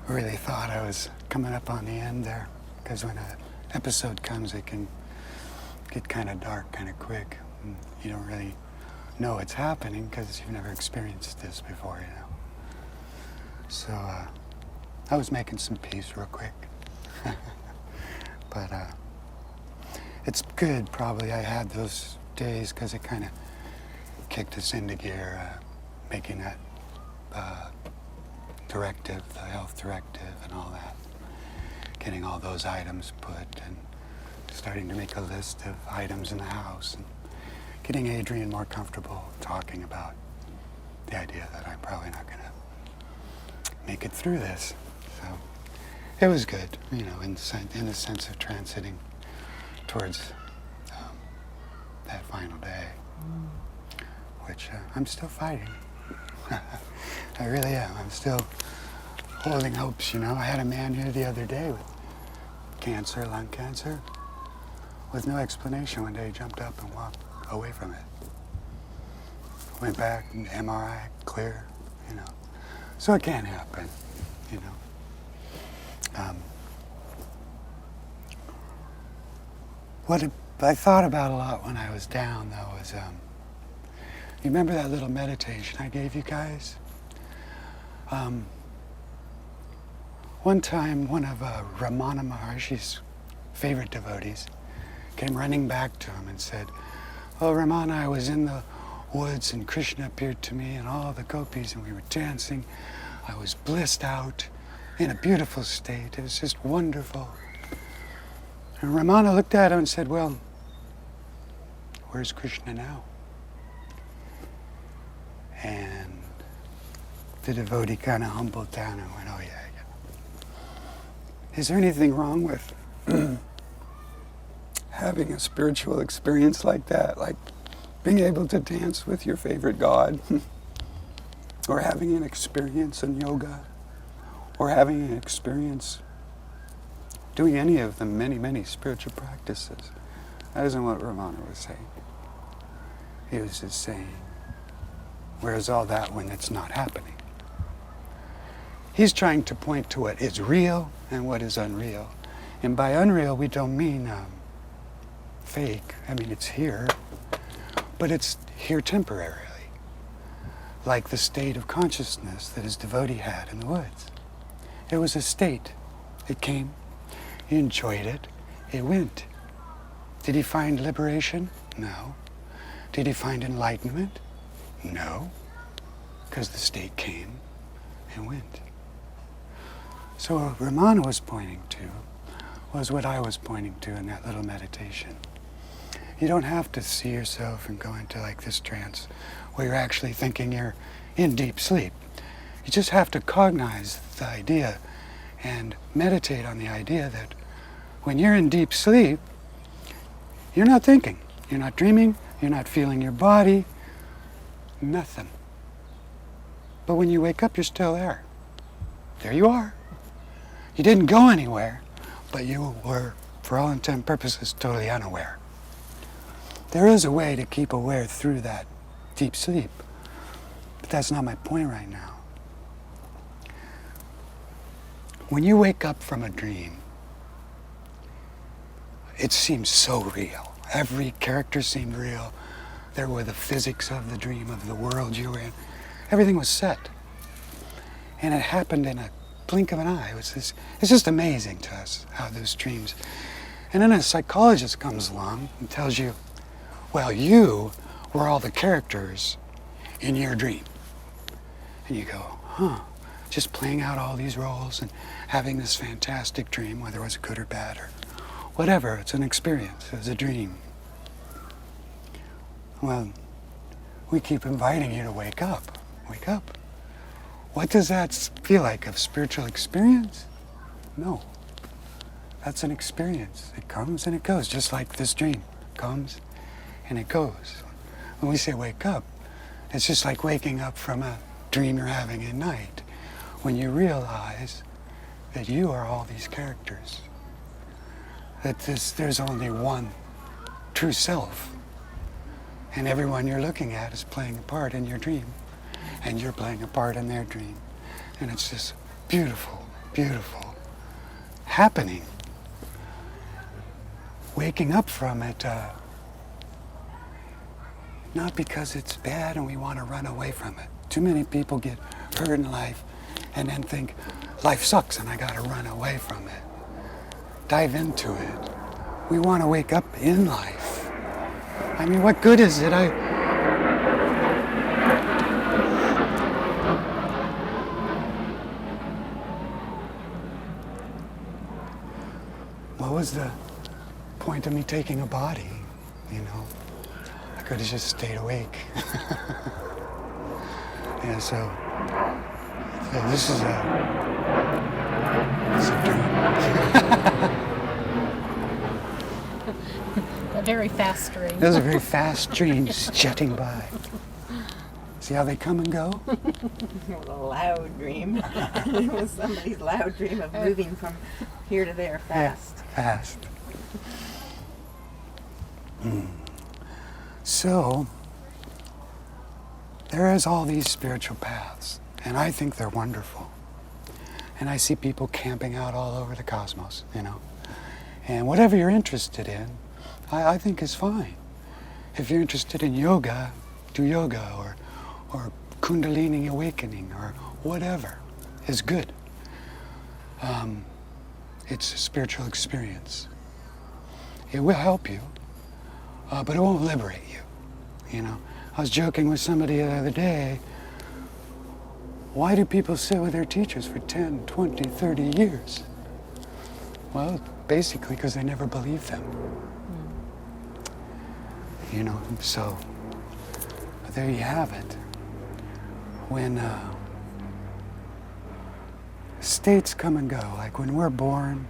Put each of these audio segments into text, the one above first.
really thought I was coming up on the end there, because when an episode comes, it can get kind of dark kind of quick. And you don't really know what's happening because you've never experienced this before, you know. So I was making some peace real quick. But it's good, probably, I had those days because it kind of kicked us into gear, making that directive, the health directive and all that. Getting all those items put and starting to make a list of items in the house and getting Adrian more comfortable talking about the idea that I'm probably not going to make it through this. So it was good, you know, in the sense of transiting towards that final day, which I'm still fighting. I really am. I'm still holding hopes, you know. I had a man here the other day with cancer, lung cancer, with no explanation. One day he jumped up and walked away from it. Went back, and MRI, clear, you know. So it can happen, you know. What I thought about a lot when I was down, though, was, you remember that little meditation I gave you guys? One time, one of Ramana Maharshi's favorite devotees came running back to him and said, "Oh, Ramana, I was in the woods and Krishna appeared to me and all the gopis and we were dancing. I was blissed out in a beautiful state. It was just wonderful." And Ramana looked at him and said, "Well, where's Krishna now?" And the devotee kind of humbled down and went, "Oh, yeah. Is there anything wrong with having a spiritual experience like that, like being able to dance with your favorite god, or having an experience in yoga, or having an experience doing any of the many, many spiritual practices?" That isn't what Ramana was saying. He was just saying, where's all that when it's not happening? He's trying to point to what is real and what is unreal. And by unreal, we don't mean fake. I mean, it's here, but it's here temporarily. Like the state of consciousness that his devotee had in the woods. It was a state. It came, he enjoyed it, it went. Did he find liberation? No. Did he find enlightenment? No. Because the state came and went. So what Ramana was pointing to was what I was pointing to in that little meditation. You don't have to see yourself and go into like this trance where you're actually thinking you're in deep sleep. You just have to cognize the idea and meditate on the idea that when you're in deep sleep, you're not thinking, you're not dreaming, you're not feeling your body, nothing. But when you wake up, you're still there. There you are. You didn't go anywhere, but you were, for all intent and purposes, totally unaware. There is a way to keep aware through that deep sleep, but that's not my point right now. When you wake up from a dream, it seems so real. Every character seemed real. There were the physics of the dream, of the world you were in. Everything was set. And it happened in a blink of an eye. It's just amazing to us how those dreams. And then a psychologist comes along and tells you, well, you were all the characters in your dream. And you go, just playing out all these roles and having this fantastic dream, whether it was good or bad or whatever. It's an experience. It was a dream. Well, we keep inviting you to wake up. Wake up. What does that feel like? A spiritual experience? No. That's an experience. It comes and it goes, just like this dream comes and it goes. When we say wake up, it's just like waking up from a dream you're having at night, when you realize that you are all these characters, that there's only one true self, and everyone you're looking at is playing a part in your dream, and you're playing a part in their dream. And it's this beautiful, beautiful happening. Waking up from it, not because it's bad and we want to run away from it. Too many people get hurt in life and then think, life sucks and I got to run away from it. Dive into it. We want to wake up in life. I mean, what good is it? What was the point of me taking a body, you know? I could have just stayed awake. Yeah, so this is it's a dream. A very fast dream. Those are very fast dreams jetting by. See how they come and go? It was a loud dream. It was somebody's loud dream of moving from here to there fast. Yeah, fast. So, there is all these spiritual paths, and I think they're wonderful. And I see people camping out all over the cosmos, you know. And whatever you're interested in, I think is fine. If you're interested in yoga, do yoga, or Kundalini awakening, or whatever is good. It's a spiritual experience. It will help you, but it won't liberate you. You know, I was joking with somebody the other day. Why do people sit with their teachers for 10, 20, 30 years? Well, basically because they never believed them. You know, so there you have it. When states come and go, like when we're born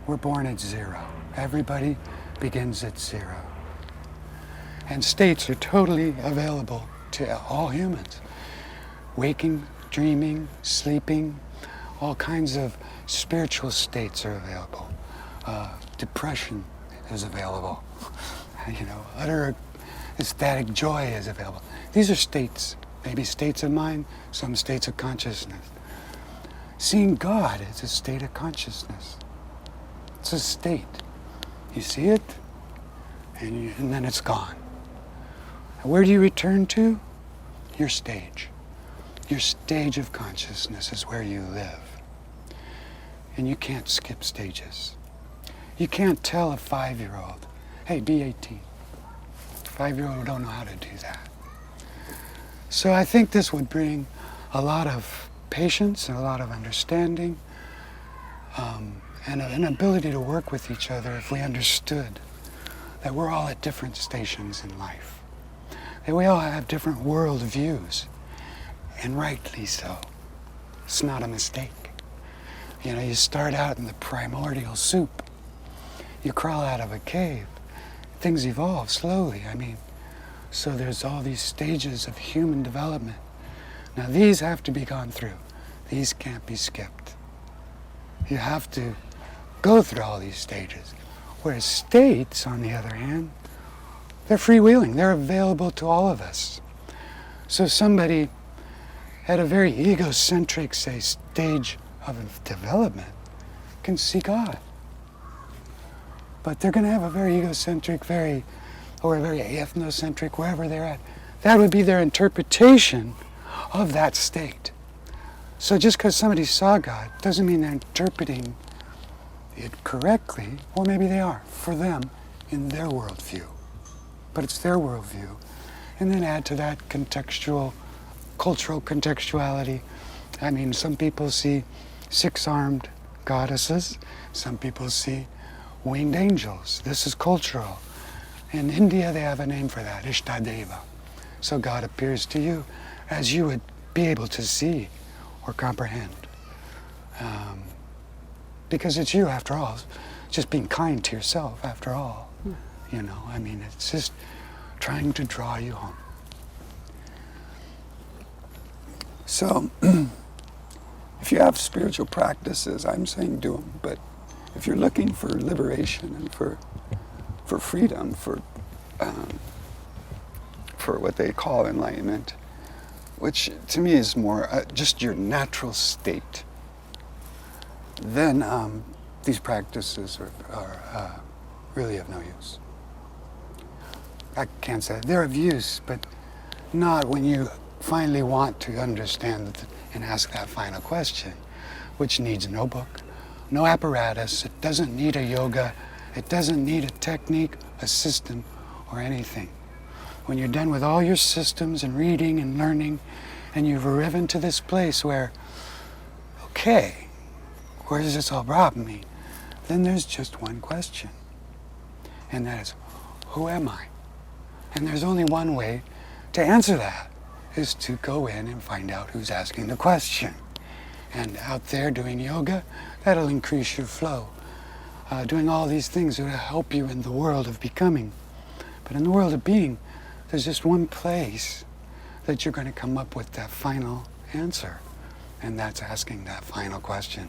at zero. Everybody begins at zero. And states are totally available to all humans. Waking, dreaming, sleeping, all kinds of spiritual states are available. Depression is available. You know, utter ecstatic joy is available. These are states, maybe states of mind, some states of consciousness. Seeing God is a state of consciousness. It's a state. You see it, and then it's gone. And where do you return to? Your stage. Your stage of consciousness is where you live. And you can't skip stages. You can't tell a 5-year-old, hey, be 18. 5-year-old don't know how to do that. So I think this would bring a lot of patience and a lot of understanding, and an ability to work with each other if we understood that we're all at different stations in life. That we all have different world views, and rightly so. It's not a mistake. You know, you start out in the primordial soup. You crawl out of a cave. Things evolve slowly, so there's all these stages of human development. Now these have to be gone through. These can't be skipped. You have to go through all these stages. Whereas states, on the other hand, they're freewheeling. They're available to all of us. So somebody at a very egocentric, say, stage of development can see God. But they're going to have a very egocentric, or a very ethnocentric, wherever they're at. That would be their interpretation of that state. So just because somebody saw God doesn't mean they're interpreting it correctly, or maybe they are, for them, in their worldview. But it's their worldview. And then add to that cultural contextuality. Some people see 6-armed goddesses. Some people see winged angels. This is cultural. In India, they have a name for that, Ishtadeva. So God appears to you as you would be able to see or comprehend. Because it's you, after all. It's just being kind to yourself, after all. It's just trying to draw you home. So, if you have spiritual practices, I'm saying do them. But if you're looking for liberation and for freedom, for what they call enlightenment, which to me is more just your natural state. then these practices are really of no use. I can't say they're of use, but not when you finally want to understand and ask that final question, which needs no book, no apparatus. It doesn't need a yoga. It doesn't need a technique, a system, or anything. When you're done with all your systems and reading and learning, and you've arrived to this place where, okay, where does this all brought me? Then there's just one question. And that is, who am I? And there's only one way to answer that, is to go in and find out who's asking the question. And out there doing yoga, that'll increase your flow. Doing all these things will help you in the world of becoming. But in the world of being, there's just one place that you're going to come up with that final answer. And that's asking that final question.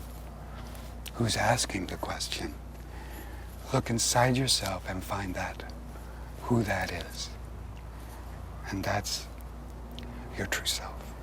Who's asking the question? Look inside yourself and find that, who that is. And that's your true self.